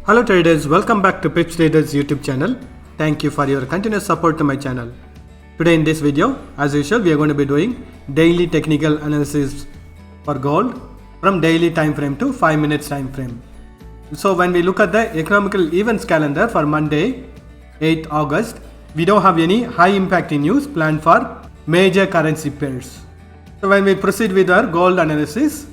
Hello traders, welcome back to Pips Traders YouTube channel. Thank you for your continuous support to my channel. Today in this video, as usual, we are going to be doing daily technical analysis for gold from daily time frame to 5 minutes time frame. So when we look at the economical events calendar for Monday, 8th August, we don't have any high impact news planned for major currency pairs. So when we proceed with our gold analysis,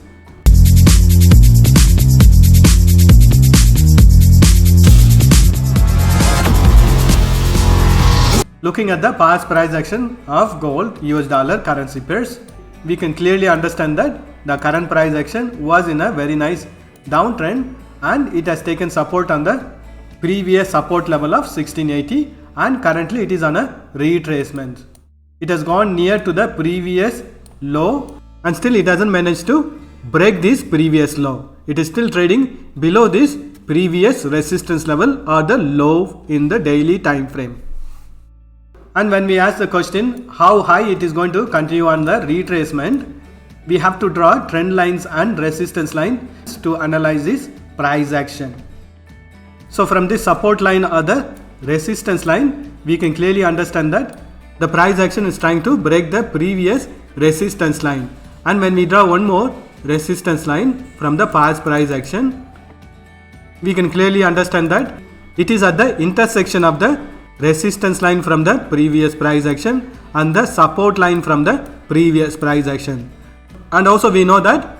looking at the past price action of gold, US dollar currency pairs, we can clearly understand that the current price action was in a very nice downtrend and it has taken support on the previous support level of 1680 and currently it is on a retracement. It has gone near to the previous low and still it hasn't managed to break this previous low. It is still trading below this previous resistance level or the low in the daily time frame. And when we ask the question how high it is going to continue on the retracement, we have to draw trend lines and resistance lines to analyze this price action. So from this support line or the resistance line, we can clearly understand that the price action is trying to break the previous resistance line. And when we draw one more resistance line from the past price action, we can clearly understand that it is at the intersection of the resistance line from the previous price action and the support line from the previous price action. And also we know that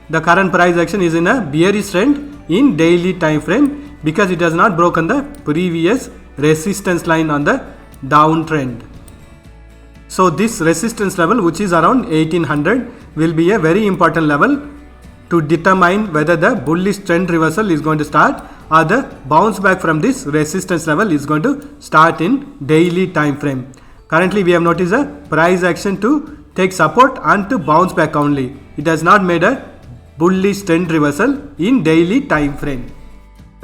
the current price action is in a bearish trend in daily time frame because it has not broken the previous resistance line on the downtrend. So this resistance level, which is around 1800, will be a very important level to determine whether the bullish trend reversal is going to start or the bounce back from this resistance level is going to start in daily time frame. Currently we have noticed a price action to take support and to bounce back only. It has not made a bullish trend reversal in daily time frame.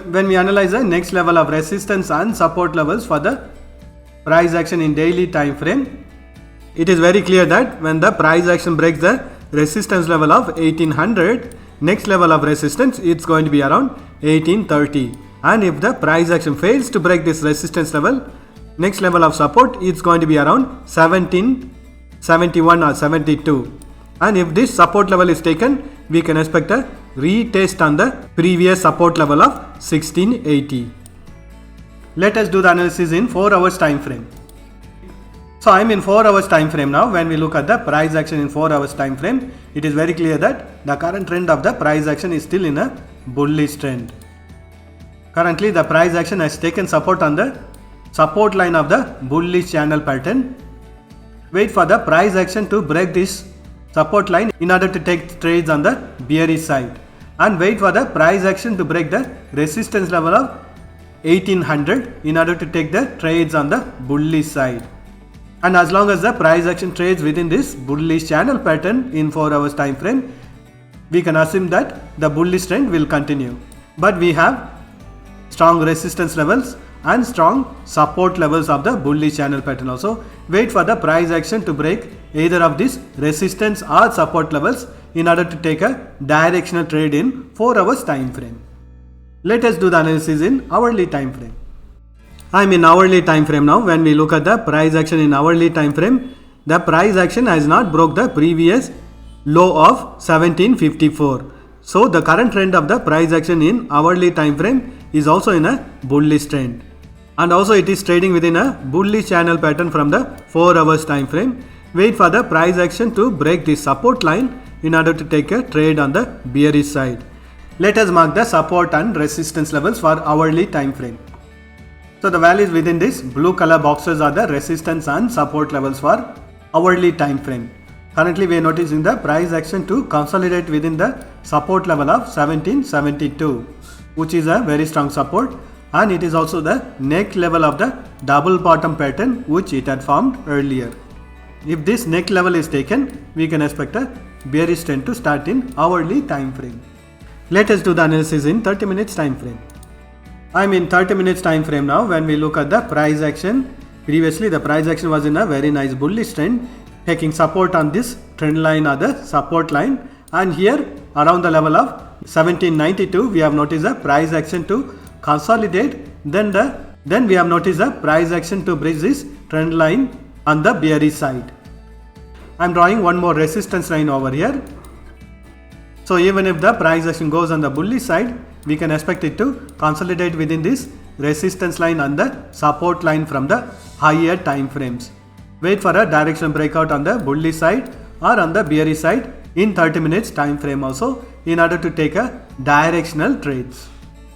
When we analyze the next level of resistance and support levels for the price action in daily time frame, it is very clear that when the price action breaks the resistance level of 1800, next level of resistance it's going to be around 1830, and if the price action fails to break this resistance level, next level of support it's going to be around 1771 or 72, and if this support level is taken, we can expect a retest on the previous support level of 1680. Let us do the analysis in 4 hours time frame. So I am in 4 hours time frame now. When we look at the price action in 4 hours time frame, it is very clear that the current trend of the price action is still in a bullish trend. Currently the price action has taken support on the support line of the bullish channel pattern. Wait for the price action to break this support line in order to take trades on the bearish side, and wait for the price action to break the resistance level of 1800 in order to take the trades on the bullish side. And as long as the price action trades within this bullish channel pattern in 4 hours time frame, we can assume that the bullish trend will continue. But we have strong resistance levels and strong support levels of the bullish channel pattern also. Wait for the price action to break either of these resistance or support levels in order to take a directional trade in 4 hours time frame. Let us do the analysis in hourly time frame. I am in hourly time frame now. When we look at the price action in hourly time frame, the price action has not broke the previous low of 1754. So the current trend of the price action in hourly time frame is also in a bullish trend, and also it is trading within a bullish channel pattern from the 4 hours time frame. Wait for the price action to break the support line in order to take a trade on the bearish side. Let us mark the support and resistance levels for hourly time frame. So the values within this blue color boxes are the resistance and support levels for hourly time frame. Currently we are noticing the price action to consolidate within the support level of 1772, which is a very strong support, and it is also the neck level of the double bottom pattern which it had formed earlier. If this neck level is taken, we can expect a bearish trend to start in hourly time frame. Let us do the analysis in 30 minutes time frame. I am in 30 minutes time frame now. When we look at the price action, previously the price action was in a very nice bullish trend, taking support on this trend line or the support line, and here around the level of 1792 we have noticed a price action to consolidate, then we have noticed the price action to bridge this trend line on the bearish side. I am drawing one more resistance line over here. So even if the price action goes on the bullish side, we can expect it to consolidate within this resistance line and the support line from the higher time frames. Wait for a directional breakout on the bullish side or on the bearish side in 30 minutes time frame also in order to take a directional trades.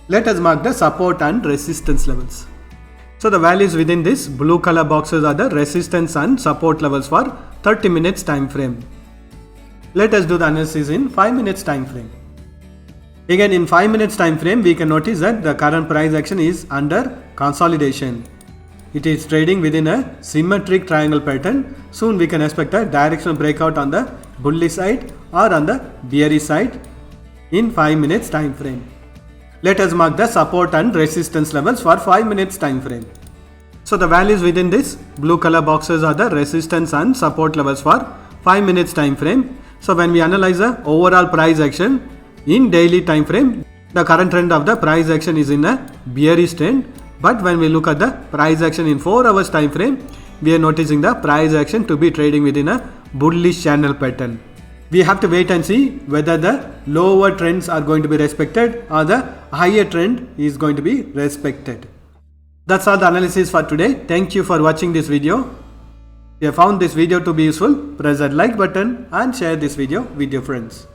Let us mark the support and resistance levels. So the values within this blue color boxes are the resistance and support levels for 30 minutes time frame. Let us do the analysis in 5 minutes time frame. Again in 5 minutes time frame, we can notice that the current price action is under consolidation. It is trading within a symmetric triangle pattern. Soon we can expect a directional breakout on the bullish side or on the bearish side in 5 minutes time frame. Let us mark the support and resistance levels for 5 minutes time frame. So the values within this blue color boxes are the resistance and support levels for 5 minutes time frame. So when we analyze the overall price action in daily time frame, the current trend of the price action is in a bearish trend. But when we look at the price action in 4 hours time frame, we are noticing the price action to be trading within a bullish channel pattern. We have to wait and see whether the lower trends are going to be respected or the higher trend is going to be respected. That's all the analysis for today. Thank you for watching this video. If you have found this video to be useful, press that like button and share this video with your friends.